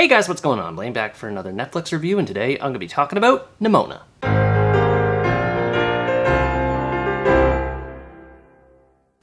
Hey guys, what's going on? Blaine back for another Netflix review, and today I'm going to be talking about Nimona.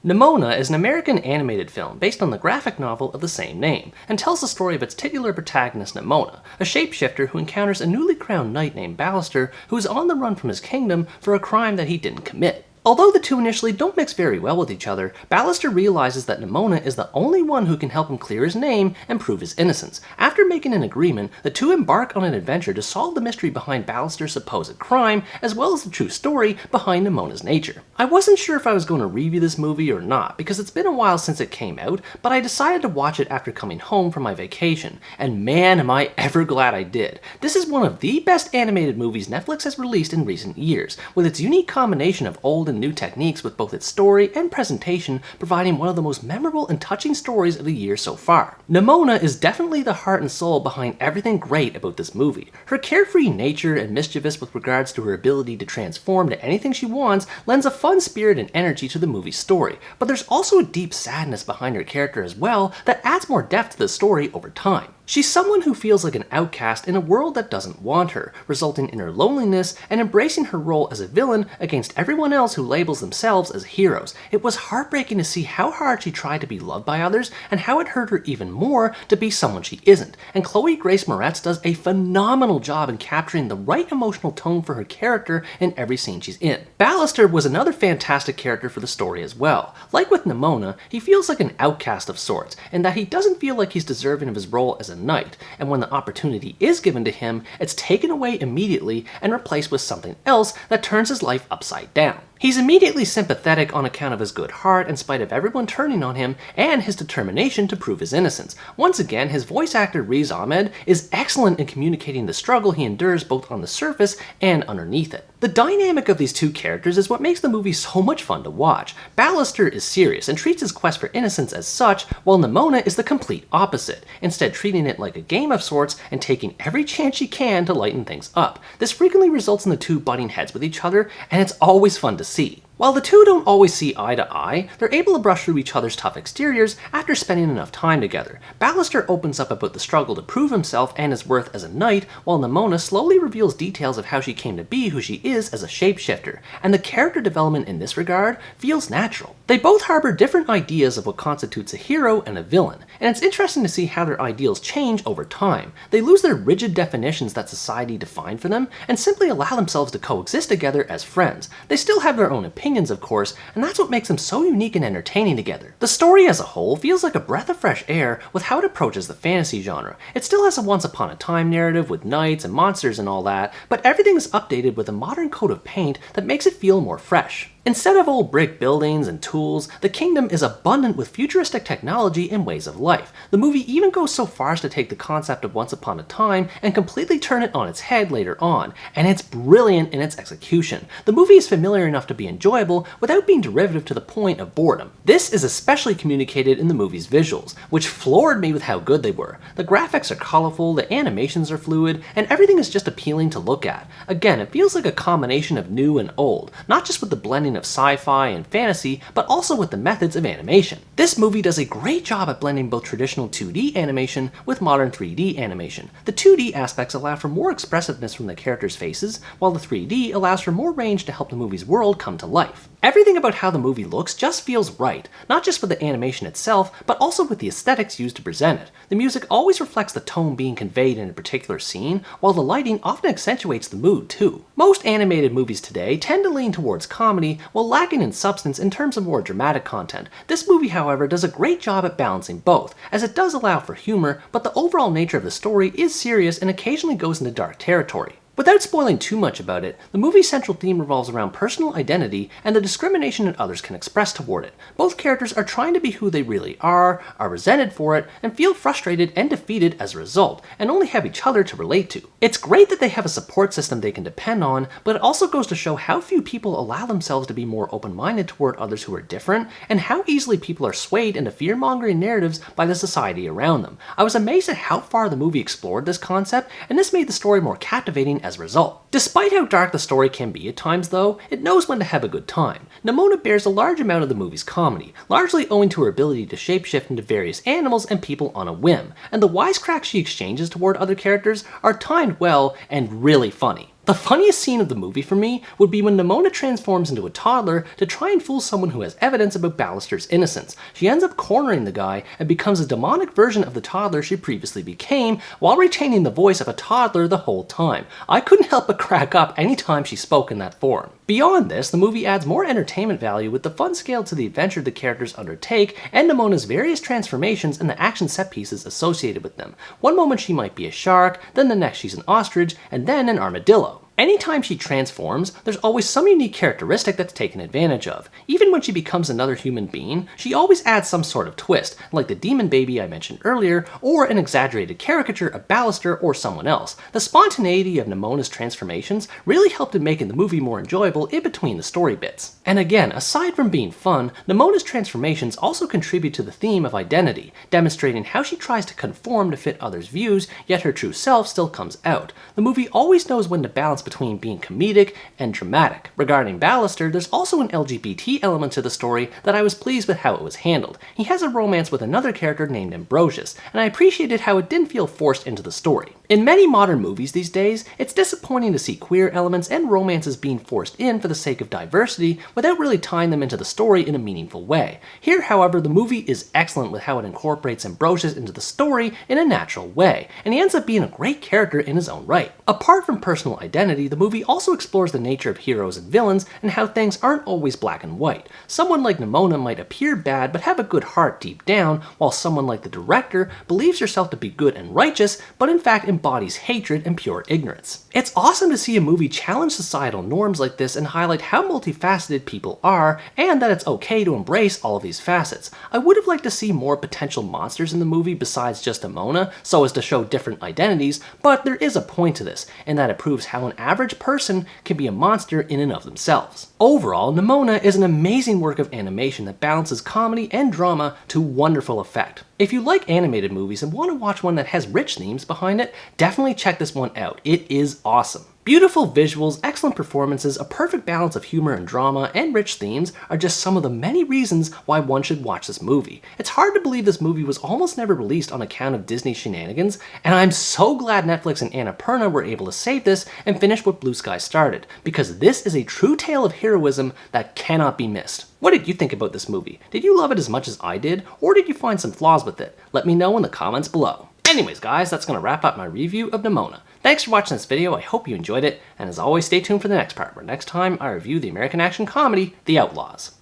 Nimona is an American animated film based on the graphic novel of the same name, and tells the story of its titular protagonist Nimona, a shapeshifter who encounters a newly crowned knight named Ballister who is on the run from his kingdom for a crime that he didn't commit. Although the two initially don't mix very well with each other, Ballister realizes that Nimona is the only one who can help him clear his name and prove his innocence. After making an agreement, the two embark on an adventure to solve the mystery behind Ballister's supposed crime, as well as the true story behind Nimona's nature. I wasn't sure if I was going to review this movie or not, because it's been a while since it came out, but I decided to watch it after coming home from my vacation, and man am I ever glad I did. This is one of the best animated movies Netflix has released in recent years, with its unique combination of old and new techniques with both its story and presentation providing one of the most memorable and touching stories of the year so far. Nimona is definitely the heart and soul behind everything great about this movie. Her carefree nature and mischievous with regards to her ability to transform to anything she wants lends a fun spirit and energy to the movie's story, but there's also a deep sadness behind her character as well that adds more depth to the story over time. She's someone who feels like an outcast in a world that doesn't want her, resulting in her loneliness and embracing her role as a villain against everyone else who labels themselves as heroes. It was heartbreaking to see how hard she tried to be loved by others and how it hurt her even more to be someone she isn't. And Chloe Grace Moretz does a phenomenal job in capturing the right emotional tone for her character in every scene she's in. Ballister was another fantastic character for the story as well. Like with Nimona, he feels like an outcast of sorts, in that he doesn't feel like he's deserving of his role as a knight, and when the opportunity is given to him, it's taken away immediately and replaced with something else that turns his life upside down. He's immediately sympathetic on account of his good heart in spite of everyone turning on him and his determination to prove his innocence. Once again, his voice actor Riz Ahmed is excellent in communicating the struggle he endures both on the surface and underneath it. The dynamic of these two characters is what makes the movie so much fun to watch. Ballister is serious and treats his quest for innocence as such, while Nimona is the complete opposite, instead treating it like a game of sorts and taking every chance she can to lighten things up. This frequently results in the two butting heads with each other, and it's always fun to see. While the two don't always see eye to eye, they're able to brush through each other's tough exteriors after spending enough time together. Ballister opens up about the struggle to prove himself and his worth as a knight, while Nimona slowly reveals details of how she came to be who she is as a shapeshifter, and the character development in this regard feels natural. They both harbor different ideas of what constitutes a hero and a villain, and it's interesting to see how their ideals change over time. They lose their rigid definitions that society defined for them, and simply allow themselves to coexist together as friends. They still have their own opinions, of course, and that's what makes them so unique and entertaining together. The story as a whole feels like a breath of fresh air with how it approaches the fantasy genre. It still has a once upon a time narrative with knights and monsters and all that, but everything is updated with a modern coat of paint that makes it feel more fresh. Instead of old brick buildings and tools, the kingdom is abundant with futuristic technology and ways of life. The movie even goes so far as to take the concept of once upon a time and completely turn it on its head later on, and it's brilliant in its execution. The movie is familiar enough to be enjoyable without being derivative to the point of boredom. This is especially communicated in the movie's visuals, which floored me with how good they were. The graphics are colorful, the animations are fluid, and everything is just appealing to look at. Again, it feels like a combination of new and old, not just with the blending of sci-fi and fantasy, but also with the methods of animation. This movie does a great job at blending both traditional 2D animation with modern 3D animation. The 2D aspects allow for more expressiveness from the characters' faces, while the 3D allows for more range to help the movie's world come to life. Everything about how the movie looks just feels right, not just with the animation itself, but also with the aesthetics used to present it. The music always reflects the tone being conveyed in a particular scene, while the lighting often accentuates the mood too. Most animated movies today tend to lean towards comedy, while lacking in substance in terms of more dramatic content. This movie, however, does a great job at balancing both, as it does allow for humor, but the overall nature of the story is serious and occasionally goes into dark territory. Without spoiling too much about it, the movie's central theme revolves around personal identity and the discrimination that others can express toward it. Both characters are trying to be who they really are resented for it, and feel frustrated and defeated as a result, and only have each other to relate to. It's great that they have a support system they can depend on, but it also goes to show how few people allow themselves to be more open-minded toward others who are different, and how easily people are swayed into fear-mongering narratives by the society around them. I was amazed at how far the movie explored this concept, and this made the story more captivating as a result. Despite how dark the story can be at times though, it knows when to have a good time. Nimona bears a large amount of the movie's comedy, largely owing to her ability to shapeshift into various animals and people on a whim, and the wisecracks she exchanges toward other characters are timed well and really funny. The funniest scene of the movie for me would be when Nimona transforms into a toddler to try and fool someone who has evidence about Ballister's innocence. She ends up cornering the guy and becomes a demonic version of the toddler she previously became while retaining the voice of a toddler the whole time. I couldn't help but crack up anytime she spoke in that form. Beyond this, the movie adds more entertainment value with the fun scale to the adventure the characters undertake and Nimona's various transformations and the action set pieces associated with them. One moment she might be a shark, then the next she's an ostrich, and then an armadillo. Anytime she transforms, there's always some unique characteristic that's taken advantage of. Even when she becomes another human being, she always adds some sort of twist, like the demon baby I mentioned earlier, or an exaggerated caricature of Ballister or someone else. The spontaneity of Nimona's transformations really helped in making the movie more enjoyable in between the story bits. And again, aside from being fun, Nimona's transformations also contribute to the theme of identity, demonstrating how she tries to conform to fit others' views, yet her true self still comes out. The movie always knows when to balance between being comedic and dramatic. Regarding Ballister, there's also an LGBT element to the story that I was pleased with how it was handled. He has a romance with another character named Ambrosius, and I appreciated how it didn't feel forced into the story. In many modern movies these days, it's disappointing to see queer elements and romances being forced in for the sake of diversity without really tying them into the story in a meaningful way. Here, however, the movie is excellent with how it incorporates Ambrosius into the story in a natural way, and he ends up being a great character in his own right. Apart from personal identity, the movie also explores the nature of heroes and villains and how things aren't always black and white. Someone like Nimona might appear bad but have a good heart deep down, while someone like the director believes herself to be good and righteous, but in fact embodies hatred and pure ignorance. It's awesome to see a movie challenge societal norms like this and highlight how multifaceted people are, and that it's okay to embrace all of these facets. I would have liked to see more potential monsters in the movie besides just Nimona, so as to show different identities, but there is a point to this, in that it proves how an average person can be a monster in and of themselves. Overall, Nimona is an amazing work of animation that balances comedy and drama to wonderful effect. If you like animated movies and want to watch one that has rich themes behind it, definitely check this one out. It is awesome. Beautiful visuals, excellent performances, a perfect balance of humor and drama, and rich themes are just some of the many reasons why one should watch this movie. It's hard to believe this movie was almost never released on account of Disney shenanigans, and I'm so glad Netflix and Annapurna were able to save this and finish what Blue Sky started, because this is a true tale of heroism that cannot be missed. What did you think about this movie? Did you love it as much as I did, or did you find some flaws with it? Let me know in the comments below. Anyways guys, that's going to wrap up my review of Nimona. Thanks for watching this video, I hope you enjoyed it, and as always stay tuned for the next part, where next time I review the American action comedy, The Outlaws.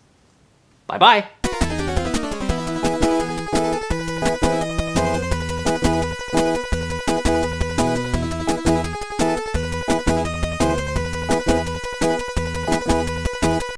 Bye bye!